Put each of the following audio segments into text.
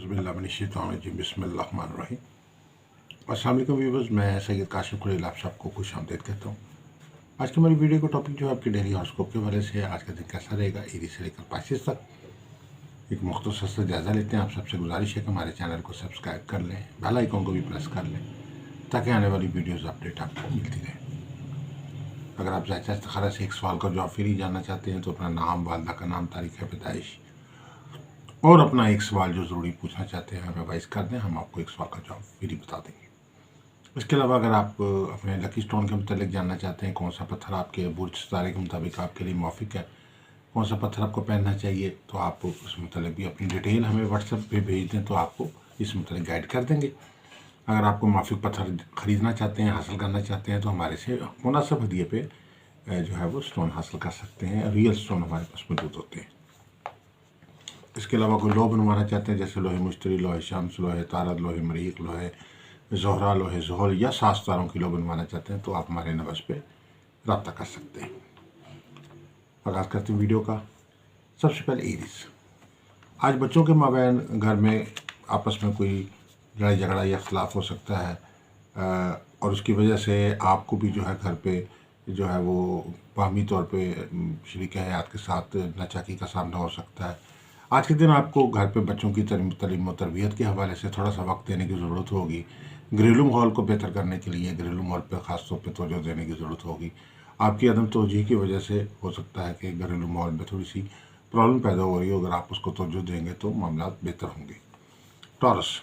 औज़ुबिल्लाहिमिनश्शैतानिर्रजीम बिस्मिल्लाहिर्रहमानिर्रहीम। अस्सलाम वालेकुम व्यूअर्स, मैं सैयद काशिफ कुरैल आप सबको खुश आमदीद कहता हूँ। आज की हमारी वीडियो का टॉपिक जो है आपकी डेली हॉरोस्कोप के हवाले से है। आज का दिन कैसा रहेगा एरीज से लेकर पाइसेस तक एक मुख्तसर सा जायज़ा लेते हैं। आप सबसे गुजारिश है कि हमारे चैनल को सब्सक्राइब कर लें, बेल आइकन को भी प्रेस कर लें ताकि आने वाली वीडियोज़ अपडेट आपको मिलती रहे। अगर आप ज़ायदा इस्तिखारा से एक सवाल का जवाब फ्री जानना चाहते हैं तो अपना नाम, वालदा का नाम, तारीख़ पैदाइश और अपना एक सवाल जो ज़रूरी पूछना चाहते हैं हमें वाइस कर दें, हम आपको एक सवाल का जवाब फ्री बता देंगे। इसके अलावा अगर आप अपने लकी स्टोन के मतलब जानना चाहते हैं, कौन सा पत्थर आपके बुर्ज सितारे के मुताबिक आपके लिए मौफिक है, कौन सा पत्थर आपको पहनना चाहिए, तो आप उस मतलब भी अपनी डिटेल हमें व्हाट्सएप पे भेज दें तो आपको इस मतलब गाइड कर देंगे। अगर आपको माफिक पत्थर ख़रीदना चाहते हैं, हासिल करना चाहते हैं तो हमारे से मुनासिब हदिये पे जो है वो स्टोन हासिल कर सकते हैं। रियल स्टोन हमारे पास मौजूद होते हैं। इसके अलावा कोई लोह बनवाना चाहते हैं जैसे लोहे मुश्तरी, लोहे शम्स, लोहे तारद, लोहे मरीक, लोहे ज़ोहरा, लोहे ज़ोहल या 7 सितारों की लोह बनवाना चाहते हैं तो आप हमारे नंबर पे रब्ता कर सकते हैं। आगाज़ करते हैं वीडियो का। सबसे पहले एरीज। आज बच्चों के माबैन घर में आपस में कोई लड़ाई झगड़ा या इख्तलाफ हो सकता है और उसकी वजह से आपको भी जो है घर पे जो है वो बाहमी तौर पे शरीक हयात के साथ नाचाकी का सामना हो सकता है। आज के दिन आपको घर पे बच्चों की तालीम और तरबियत के हवाले से थोड़ा सा वक्त देने की ज़रूरत होगी। घरेलू माहौल को बेहतर करने के लिए घरेलू माहौल पर ख़ास तौर पर तवज्जो देने की ज़रूरत होगी। आपकी अदम तवज्जो की वजह से हो सकता है कि घरेलू माहौल में थोड़ी सी प्रॉब्लम पैदा हो रही हो। अगर आप उसको तवज्जो देंगे तो मामला बेहतर होंगे। टॉरस,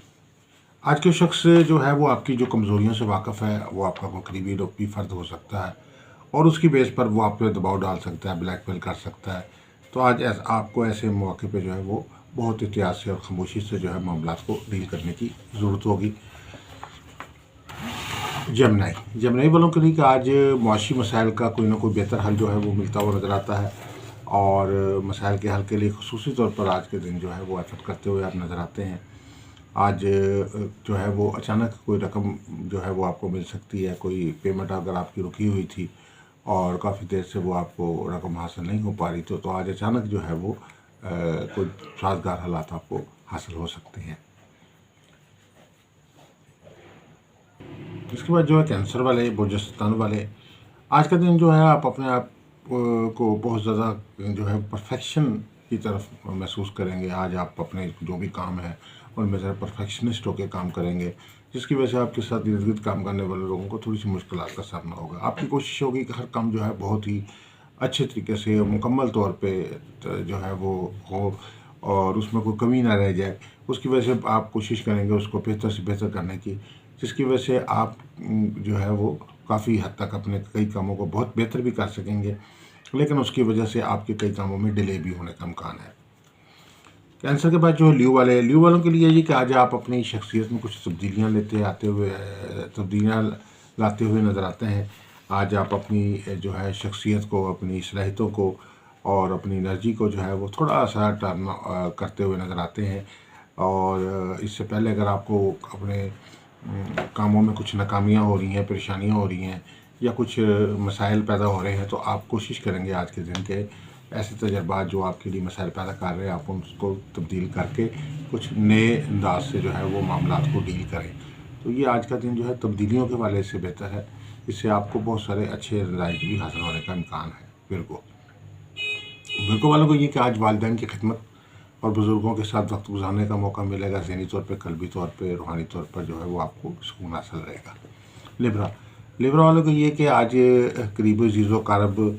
आज के शख्स जो है वो आपकी जो कमज़ोरियों से वाकिफ़ है, वो आपका कोई करीबी रब्बी फ़र्द हो सकता है और उसकी बेस पर वो आप पे दबाव डाल सकता है, ब्लैकमेल कर सकता है। तो आज आपको ऐसे मौके पे जो है वो बहुत एहतियात से और खामोशी से जो है मामलात को डील करने की ज़रूरत होगी। जमनाई वालों के लिए कि आज मुआशी मसाइल का कोई ना कोई बेहतर हल जो है वो मिलता हुआ नज़र आता है और मसाइल के हल के लिए खुसूसी तौर पर आज के दिन जो है वो एफर्ट करते हुए आप नज़र आते हैं। आज जो है वो अचानक कोई रकम जो है वो आपको मिल सकती है। कोई पेमेंट अगर आपकी रुकी हुई थी और काफ़ी देर से वो आपको रकम हासिल नहीं हो पा रही तो आज अचानक जो है वो कोई साजगार हालात आपको हासिल हो सकते हैं। इसके बाद जो है कैंसर वाले, बोझस्तान वाले, आज का दिन जो है आप अपने आप को बहुत ज़्यादा जो है परफेक्शन की तरफ महसूस करेंगे। आज आप अपने जो भी काम है उनमें ज़रा परफेक्शनिस्ट होकर काम करेंगे, जिसकी वजह से आपके साथ इर्द गिर्द काम करने वाले लोगों को थोड़ी सी मुश्किलात का सामना होगा। आपकी कोशिश होगी कि हर काम जो है बहुत ही अच्छे तरीके से मुकम्मल तौर पे जो है वो हो और उसमें कोई कमी ना रह जाए। उसकी वजह से आप कोशिश करेंगे उसको बेहतर से बेहतर करने की, जिसकी वजह से आप जो है वो काफ़ी हद तक अपने कई कामों को बहुत बेहतर भी कर सकेंगे, लेकिन उसकी वजह से आपके कई कामों में डिले भी होने का इम्कान है। कैंसर के बाद जो ल्यू वालों के लिए ये कि आज आप अपनी शख्सियत में कुछ तब्दीलियाँ तब्दीलियाँ लाते हुए नज़र आते हैं। आज आप अपनी जो है शख्सियत को, अपनी सलाहियतों को और अपनी एनर्जी को जो है वो थोड़ा सा टर्न करते हुए नज़र आते हैं और इससे पहले अगर आपको अपने कामों में कुछ नाकामियाँ हो रही हैं, परेशानियाँ हो रही हैं या कुछ मसाइल पैदा हो रहे हैं तो आप कोशिश करेंगे आज के दिन के ऐसे तजर्बात जो आपके लिए मसाइल पैदा कर रहे हैं आप उनको तब्दील करके कुछ नए अंदाज से जो है वो मामलात को डील करें। तो ये आज का दिन जो है तब्दीलियों के वाले से बेहतर है। इससे आपको बहुत सारे अच्छे नतीजे भी हासिल होने का इम्कान है। बिरको वालों को ये कि आज वालिदैन की खिदमत और बुज़ुर्गों के साथ वक्त गुजारने का मौका मिलेगा। ज़हनी तौर पे, कल्बी तौर पे, रूहानी तौर पर जो है वो आपको सुकून हासिल रहेगा। लिब्रा वालों को ये कि आज करीबी जीज़ो कारब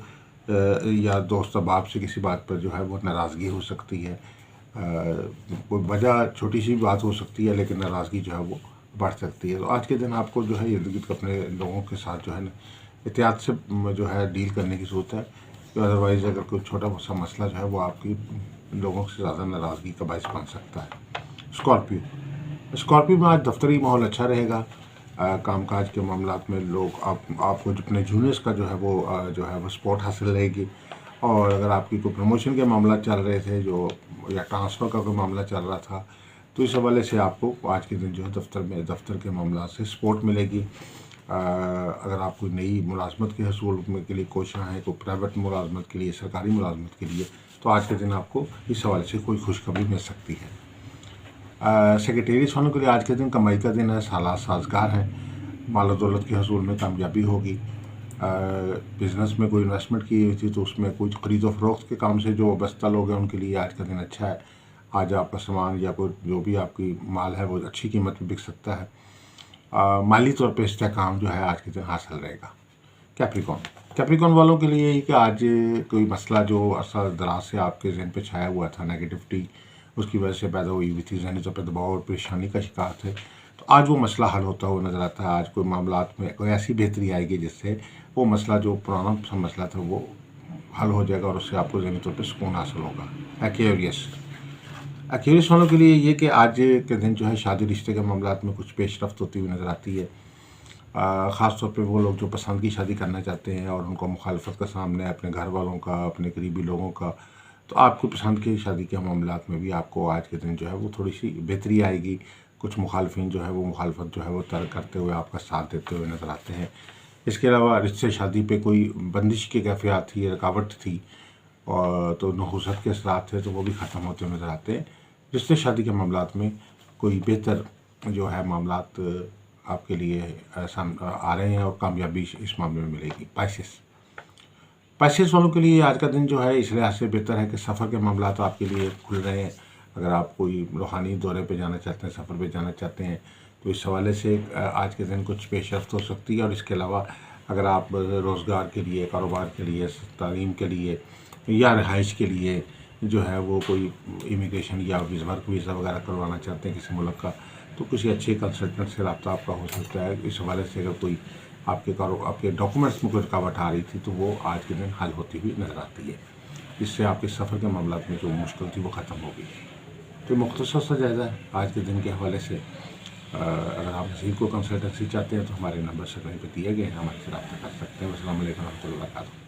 या दोस्त अहबाब से किसी बात पर जो है वो नाराज़गी हो सकती है। कोई वजह छोटी सी बात हो सकती है लेकिन नाराज़गी जो है वो बढ़ सकती है। तो आज के दिन आपको जो है इर्द गिर्द अपने लोगों के साथ जो है ना एहतियात से जो है डील करने की ज़रूरत है। तो अदरवाइज़ अगर कोई छोटा सा मसला जो है वो आपकी लोगों से ज़्यादा नाराज़गी का बायस बन सकता है। स्कॉर्पियो में आज दफ्तरी माहौल अच्छा रहेगा। कामकाज के मामलात में लोग आपको अपने जूनियर्स का जो है वो सपोर्ट हासिल रहेगी और अगर आपकी कोई प्रमोशन के मामला चल रहे थे जो या ट्रांसफ़र का कोई मामला चल रहा था तो इस हवाले से आपको आज के दिन जो है दफ्तर के मामला से सपोर्ट मिलेगी। अगर आप कोई नई मुलाजमत के हसूल के लिए कोशिश हैं, कोई प्राइवेट मुलाजमत के लिए, सरकारी मुलाजमत के लिए, तो आज के दिन आपको इस हवाले से कोई खुशखबरी मिल सकती है। सेक्रेटेरिएट वालों के लिए आज के दिन कमाई का दिन है, साजगार हैं, माल दौलत के हसूल में कामयाबी होगी। बिज़नेस में कोई इन्वेस्टमेंट की हुई थी तो उसमें कोई खरीदो फरोख्त के काम से जो वाबस्ता लोग हैं उनके लिए आज का दिन अच्छा है। आज आपका सामान या कोई जो भी आपकी माल है वो अच्छी कीमत पे बिक सकता है। माली तौर पे इस्तेहकाम जो है आज के दिन हासिल रहेगा। कैप्रिकॉन वालों के लिए कि आज कोई मसला जो अरसा दराज से आपके जहन पे छाया हुआ था, नेगेटिविटी उसकी वजह से पैदा हुई थी, जहनी तौर पर दबाव और परेशानी का शिकार थे, तो आज वो मसला हल होता हुआ नज़र आता है। आज कोई मामलात में कोई ऐसी बेहतरी आएगी जिससे वो मसला जो पुराना सा मसला था वो हल हो जाएगा और उससे आपको जहनी तौर पर सुकून हासिल होगा। एक्यूरियस वालों के लिए ये कि आज के दिन जो है शादी रिश्ते के मामलात में कुछ पेशरफ्त होती हुई नज़र आती है। ख़ास तौर पे वो लोग जो पसंद की शादी करना चाहते हैं और उनको मुखालफत का सामने है अपने घर वालों का, अपने करीबी लोगों का, तो आपको पसंद की शादी के मामलात में भी आपको आज के दिन जो है वो थोड़ी सी बेहतरी आएगी। कुछ मुखालफिन जो है वो मुखालफत जो है वो तर्क करते हुए आपका साथ देते हुए नज़र आते हैं। इसके अलावा रिश्ते शादी पे कोई बंदिश की कैफियत थी, रुकावट थी और तो नहुसत के असरात थे तो वो भी ख़त्म होते हुए नज़र आते हैं। रिश्ते शादी के मामलात में कोई बेहतर जो है मामलात आपके लिए आ रहे हैं और कामयाबी इस मामले में मिलेगी। पाइसेस वालों के लिए आज का दिन जो है इस लिहाज से बेहतर है कि सफ़र के मामलात आपके लिए खुल रहे हैं। अगर आप कोई रूहानी दौरे पे जाना चाहते हैं, सफ़र पे जाना चाहते हैं, तो इस हवाले से आज के दिन कुछ पेशरफ्त हो सकती है। और इसके अलावा अगर आप रोज़गार के लिए, कारोबार के लिए, तालीम के लिए या रिहाइश के लिए जो है वो कोई इमिग्रेशन या वर्क वीज़ा वगैरह करवाना चाहते हैं किसी मुल्क का, तो किसी अच्छे कंसल्टेंट से रब्ता आपका हो सकता है। इस हवाले से अगर कोई आपके डॉक्यूमेंट्स में कोई रुकावट आ रही थी तो वो आज के दिन हल होती हुई नज़र आती है। इससे आपके सफ़र के मामलात में जो मुश्किल थी वो ख़त्म हो गई। तो मुख्तसर सा जायज़ा है आज के दिन के हवाले से। अगर आप मज़ीद को कंसल्टेंसी चाहते हैं तो हमारे नंबर स्क्रीन पर दिए गए हैं, हमारे से रब्ता कर सकते हैं। अस्सलाम वालेकुम रहमतुल्लाहि व बरकातहू।